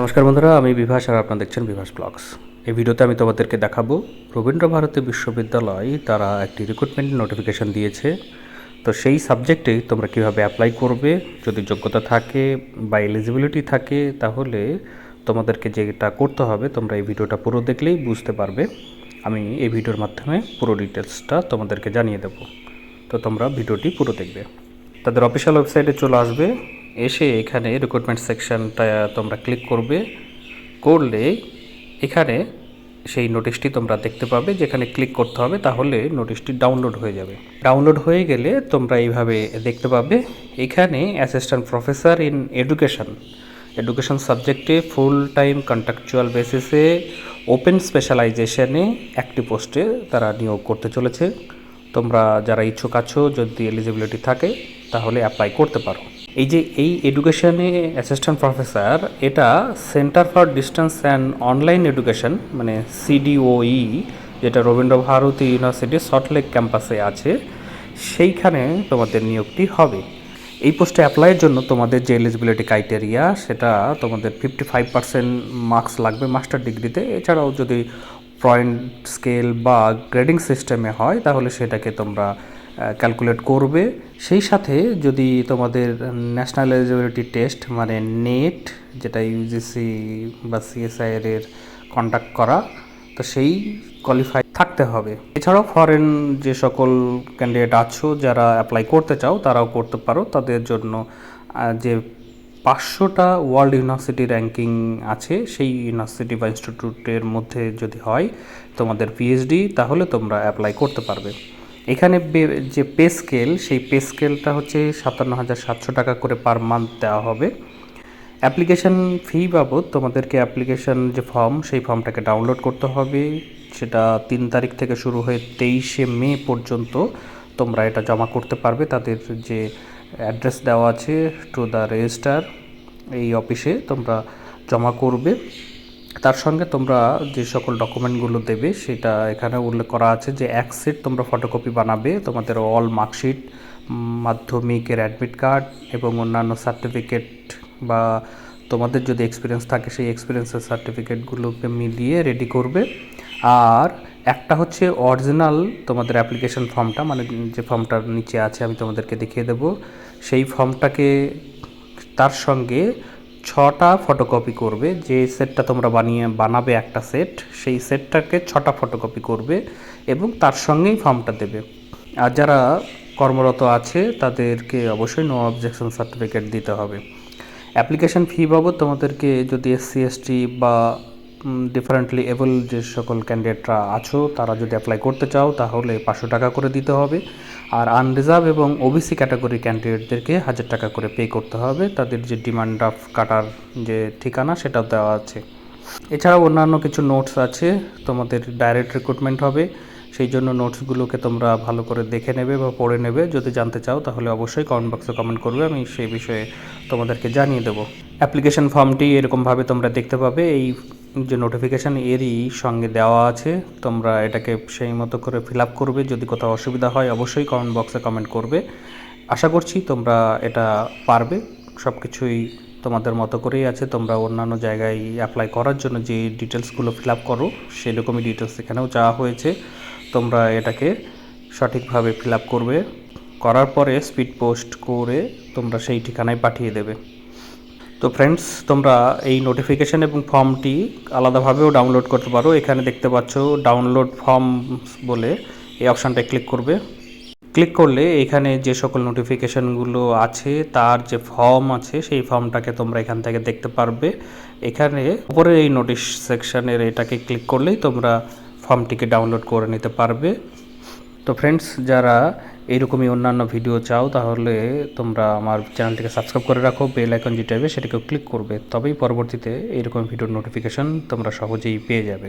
নমস্কার বন্ধুরা, আমি বিভাস আর আপনারা দেখছেন বিভাস ব্লগস। এই ভিডিওতে আমি তোমাদেরকে দেখাবো রবীন্দ্রভারতী বিশ্ববিদ্যালয় তারা একটি রিক্রুটমেন্ট নোটিফিকেশন দিয়েছে। তো সেই সাবজেক্টে তোমরা কিভাবে অ্যাপ্লাই করবে, যদি যোগ্যতা থাকে বা এলিজিবিলিটি থাকে তাহলে তোমাদেরকে যেটা করতে হবে তোমরা এই ভিডিওটা পুরো দেখলেই বুঝতে পারবে। আমি এই ভিডিওর মাধ্যমে পুরো ডিটেলসটা তোমাদেরকে জানিয়ে দেবো। তো তোমরা ভিডিওটি পুরো দেখবে। তাদের অফিসিয়াল ওয়েবসাইটে চলে আসবে, এসে এখানে রিক্রুটমেন্ট সেকশনটা তোমরা ক্লিক করলে এখানে সেই নোটিশটি তোমরা দেখতে পাবে, যেখানে ক্লিক করতে হবে তাহলে নোটিশটি ডাউনলোড হয়ে যাবে। ডাউনলোড হয়ে গেলে তোমরা এইভাবে দেখতে পাবে এখানে অ্যাসিস্ট্যান্ট প্রফেসর ইন এডুকেশন সাবজেক্টে ফুল টাইম কন্ট্রাকচুয়াল বেসিসে ওপেন স্পেশালাইজেশনে একটি পোস্টে তারা নিয়োগ করতে চলেছে। তোমরা যারা ইচ্ছুক আছো, যদি এলিজিবিলিটি থাকে তাহলে অ্যাপ্লাই করতে পারো। এই এডুকেশনে অ্যাসিস্ট্যান্ট প্রফেসর, এটা centre for distance and online education মানে CDOE, যেটা রবীন্দ্রভারতী ইউনিভার্সিটির সল্টলেক ক্যাম্পাসে আছে, সেইখানে তোমাদের নিয়োগটি হবে। এই পোস্টে অ্যাপ্লাইয়ের জন্য তোমাদের যে এলিজিবিলিটি ক্রাইটেরিয়া, সেটা তোমাদের 55% মার্কস লাগবে মাস্টার ডিগ্রিতে। এছাড়াও যদি পয়েন্ট স্কেল বা গ্রেডিং সিস্টেমে হয় তাহলে সেটাকে তোমরা ক্যালকুলেট করবে। সেই সাথে যদি তোমাদের ন্যাশনাল এলিজিবিলিটি টেস্ট মানে নেট, যেটা UGC বা CSIR এর কন্ডাক্ট করা, তো সেই কোয়ালিফাই থাকতে হবে। এছাড়াও ফরেন যে সকল ক্যান্ডিডেট আছো যারা অ্যাপ্লাই করতে চাও তারাও করতে পারো। তাদের জন্য যে 500টা ওয়ার্ল্ড ইউনিভার্সিটি র্যাঙ্কিং আছে, সেই ইউনিভার্সিটি বা ইনস্টিটিউটের মধ্যে যদি হয় তোমাদের PhD, তাহলে তোমরা অ্যাপ্লাই করতে পারবে। এখানে যে পে স্কেল, সেই পে স্কেলটা হচ্ছে 57,700 টাকা করে পার মান্থ দেওয়া হবে। অ্যাপ্লিকেশন ফি বাবদ তোমাদেরকে অ্যাপ্লিকেশন যে ফর্ম, সেই ফর্মটাকে ডাউনলোড করতে হবে। সেটা 3 তারিখ থেকে শুরু হয়ে 23শে মে পর্যন্ত তোমরা এটা জমা করতে পারবে। তাদের যে অ্যাড্রেস দেওয়া আছে টু দ্য রেজিস্টার, এই অফিসে তোমরা জমা করবে। তার সঙ্গে তোমরা যে সকল ডকুমেন্টগুলো দেবে সেটা এখানে উল্লেখ করা আছে যে এক সেট তোমরা ফটোকপি বানাবে তোমাদের অল মার্কশিট, মাধ্যমিকের অ্যাডমিট কার্ড এবং অন্যান্য সার্টিফিকেট বা তোমাদের যদি এক্সপিরিয়েন্স থাকে সেই এক্সপিরিয়েন্সের সার্টিফিকেটগুলোকে মিলিয়ে রেডি করবে। আর একটা হচ্ছে অরিজিনাল তোমাদের অ্যাপ্লিকেশন ফর্মটা, মানে যে ফর্মটার নিচে আছে আমি তোমাদেরকে দেখিয়ে দেব, সেই ফর্মটাকে তার সঙ্গে 6টা ফটোকপি করবে। যে সেটটা তোমরা বানাবে একটা সেট, সেই সেটটাকে 6টা ফটোকপি করবে এবং তার সঙ্গেই ফর্মটা দেবে। আর যারা কর্মরত আছে তাদেরকে অবশ্যই নো অবজেকশন সার্টিফিকেট দিতে হবে। অ্যাপ্লিকেশন ফি বাবদ তোমাদেরকে যদি SC ST বা ডিফারেন্টলি এবল যে সকল ক্যান্ডিডেটরা আছো তারা যদি অ্যাপ্লাই করতে চাও তাহলে 500 টাকা করে দিতে হবে। আর আনরিজার্ভ এবং OBC ক্যাটাগরি ক্যান্ডিডেটদেরকে 1000 টাকা করে পে করতে হবে। তাদের যে ডিমান্ড ড্রাফট কাটার যে ঠিকানা সেটাও দেওয়া আছে। এছাড়াও অন্যান্য কিছু নোটস আছে, তোমাদের ডাইরেক্ট রিক্রুটমেন্ট হবে, সেই জন্য নোটসগুলোকে তোমরা ভালো করে দেখে নেবে বা পড়ে নেবে। যদি জানতে চাও তাহলে অবশ্যই কমেন্ট বক্সে কমেন্ট করবে, আমি সেই বিষয়ে তোমাদেরকে জানিয়ে দেবো। অ্যাপ্লিকেশন ফর্মটি এরকমভাবে তোমরা দেখতে পাবে, এই যে নোটিফিকেশান এরই সঙ্গে দেওয়া আছে। তোমরা এটাকে সেই মতো করে ফিল আপ করবে। যদি কোথাও অসুবিধা হয় অবশ্যই কমেন্ট বক্সে কমেন্ট করবে। আশা করছি তোমরা এটা পারবে। সব কিছুই তোমাদের মতো করেই আছে। তোমরা অন্যান্য জায়গায় অ্যাপ্লাই করার জন্য যে ডিটেলসগুলো ফিল আপ করো সেরকমই ডিটেলস এখানেও চাওয়া হয়েছে। তোমরা এটাকে সঠিকভাবে ফিল আপ করবে, করার পরে স্পিড পোস্ট করে তোমরা সেই ঠিকানায় পাঠিয়ে দেবে। তো ফ্রেন্ডস, তোমরা এই নোটিফিকেশান এবং ফর্মটি আলাদাভাবেও ডাউনলোড করতে পারো। এখানে দেখতে পাচ্ছ ডাউনলোড ফর্ম বলে এই অপশানটায় ক্লিক করবে। ক্লিক করলে এখানে যে সকল নোটিফিকেশানগুলো আছে তার যে ফর্ম আছে সেই ফর্মটাকে তোমরা এখান থেকে দেখতে পারবে। এখানে উপরে এই নোটিশ সেকশানের এটাকে ক্লিক করলেই তোমরা ফর্মটিকে ডাউনলোড করে নিতে পারবে। তো ফ্রেন্ডস, যারা এইরকমই অন্যান্য ভিডিও চাও তাহলে তোমরা আমার চ্যানেলটিকে সাবস্ক্রাইব করে রাখো, বেল আইকন যেটা হবে সেটাকেও ক্লিক করবে, তবেই পরবর্তীতে এইরকম ভিডিওর নোটিফিকেশান তোমরা সহজেই পেয়ে যাবে।